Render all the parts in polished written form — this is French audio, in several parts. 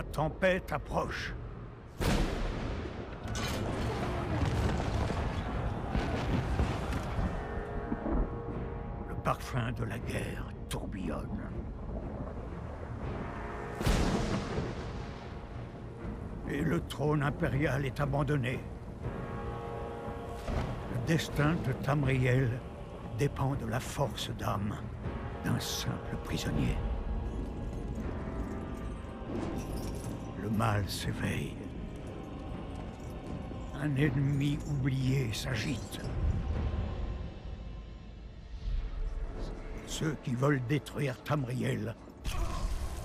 La tempête approche. Le parfum de la guerre tourbillonne. Et le trône impérial est abandonné. Le destin de Tamriel dépend de la force d'âme d'un simple prisonnier. Le mal s'éveille. Un ennemi oublié s'agite. Ceux qui veulent détruire Tamriel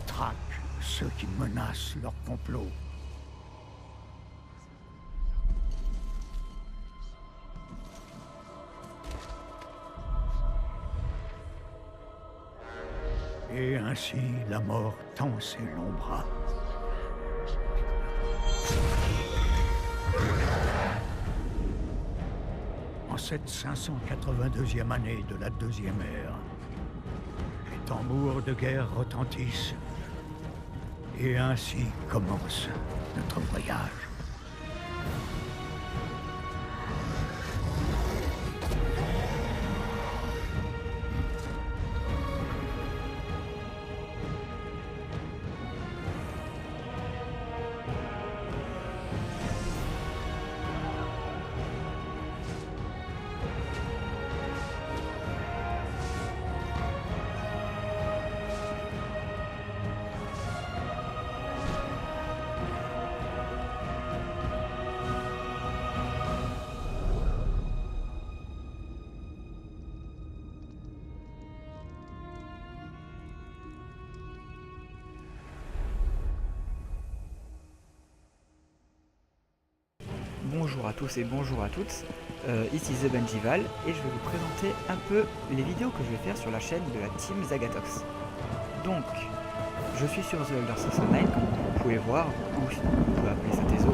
traquent ceux qui menacent leur complot. Et ainsi, la mort tend ses longs bras. En cette 582e année de la Deuxième Ère, les tambours de guerre retentissent. Et ainsi commence notre voyage. Bonjour à tous et bonjour à toutes, ici The Benjival et je vais vous présenter un peu les vidéos que je vais faire sur la chaîne de la Team Zagatox. Donc, je suis sur The Elder 69 comme vous pouvez voir, ou on peut appeler ça Tezo,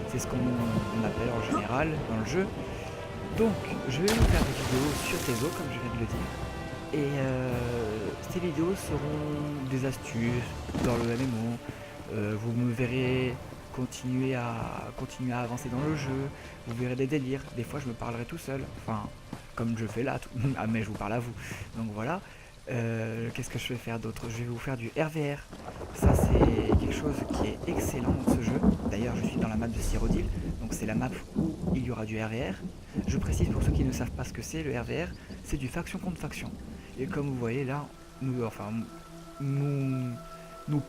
c'est ce qu'on appelle en général dans le jeu. Donc, je vais vous faire des vidéos sur Tezo comme je viens de le dire. Et ces vidéos seront des astuces dans le MMO, vous me verrez continuer à avancer dans le jeu, vous verrez des délires, des fois je me parlerai tout seul, enfin comme je fais là, ah mais je vous parle à vous, donc voilà. Qu'est-ce que je vais faire d'autre? Je vais vous faire du RVR, ça c'est quelque chose qui est excellent dans ce jeu, d'ailleurs je suis dans la map de Cyrodiil, donc c'est la map où il y aura du RVR. Je précise pour ceux qui ne savent pas ce que c'est le RVR, c'est du faction contre faction, et comme vous voyez là, nous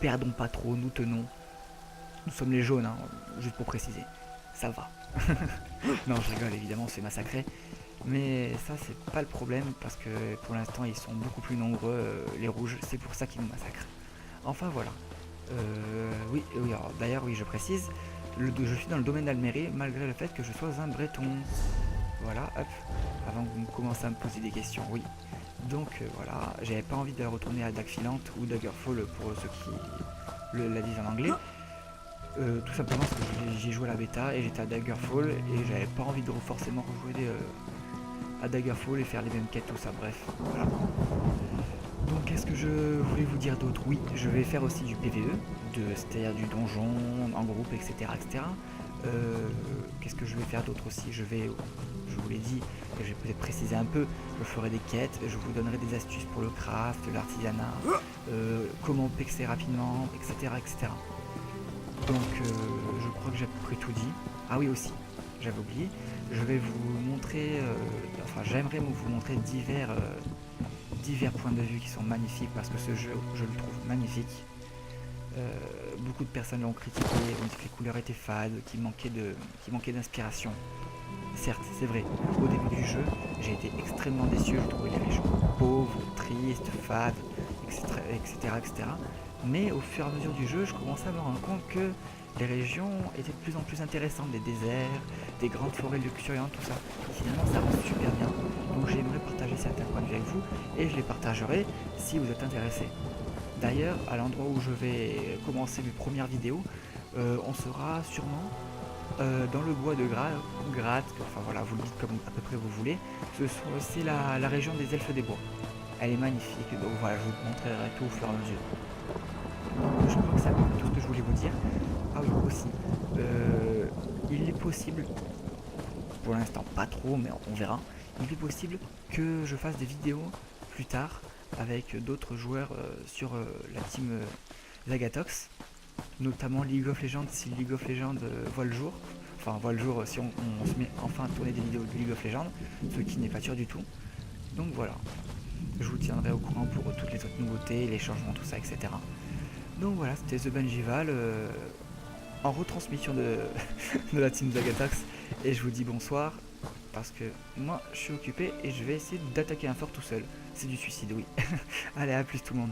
perdons pas trop, nous tenons. Nous sommes les jaunes, hein, juste pour préciser. Ça va. Non, je rigole, évidemment, on se fait massacrer. Mais ça, c'est pas le problème, parce que pour l'instant, ils sont beaucoup plus nombreux, les rouges. C'est pour ça qu'ils nous massacrent. Enfin, voilà. Oui, d'ailleurs, oui, je précise. Je suis dans le domaine d'Almérie, malgré le fait que je sois un breton. Voilà, hop. Avant que vous commencez à me poser des questions, oui. Donc, voilà. J'avais pas envie de retourner à Dagfilante ou Daggerfall pour ceux qui la disent en anglais. Tout simplement parce que j'ai joué à la bêta et j'étais à Daggerfall et j'avais pas envie de forcément rejouer à Daggerfall et faire les mêmes quêtes, tout ça, bref, voilà. Donc qu'est-ce que je voulais vous dire d'autre? Oui, je vais faire aussi du PVE, c'est-à-dire du donjon, en groupe, etc. etc. Qu'est-ce que je vais faire d'autre aussi? Je vous l'ai dit, que je vais peut-être préciser un peu, je ferai des quêtes, je vous donnerai des astuces pour le craft, l'artisanat, comment pexer rapidement, etc. etc. Donc je crois que j'ai à peu près tout dit. Ah oui aussi, j'avais oublié, je vais vous montrer, j'aimerais vous montrer divers points de vue qui sont magnifiques parce que ce jeu, je le trouve magnifique. Beaucoup de personnes l'ont critiqué, ont dit que les couleurs étaient fades, qu'il manquait d'inspiration. Certes, c'est vrai, au début du jeu, j'ai été extrêmement déçu, je trouvais les régions pauvres, tristes, fades, etc. Mais au fur et à mesure du jeu, je commençais à me rendre compte que les régions étaient de plus en plus intéressantes, des déserts, des grandes forêts luxuriantes, tout ça. Et finalement, ça rend super bien. Donc j'aimerais partager certains points de vue avec vous, et je les partagerai si vous êtes intéressés. D'ailleurs, à l'endroit où je vais commencer mes premières vidéos, on sera sûrement dans le bois de Gratte, enfin voilà, vous le dites comme à peu près vous voulez. C'est la région des elfes des bois. Elle est magnifique, donc voilà, je vous montrerai tout au fur et à mesure. Je crois que c'est à peu près tout ce que je voulais vous dire. Ah oui, aussi. Il est possible, pour l'instant pas trop, mais on verra. Il est possible que je fasse des vidéos plus tard avec d'autres joueurs sur la team Zagatox, notamment League of Legends si League of Legends voit le jour. Enfin, voit le jour si on se met enfin à tourner des vidéos de League of Legends, ce qui n'est pas sûr du tout. Donc voilà, je vous tiendrai au courant pour toutes les autres nouveautés, les changements, tout ça, etc. Donc voilà, c'était The Benjival en retransmission de, de la team Zagatox. Et je vous dis bonsoir, parce que moi je suis occupé et je vais essayer d'attaquer un fort tout seul. C'est du suicide, oui. Allez, à plus tout le monde.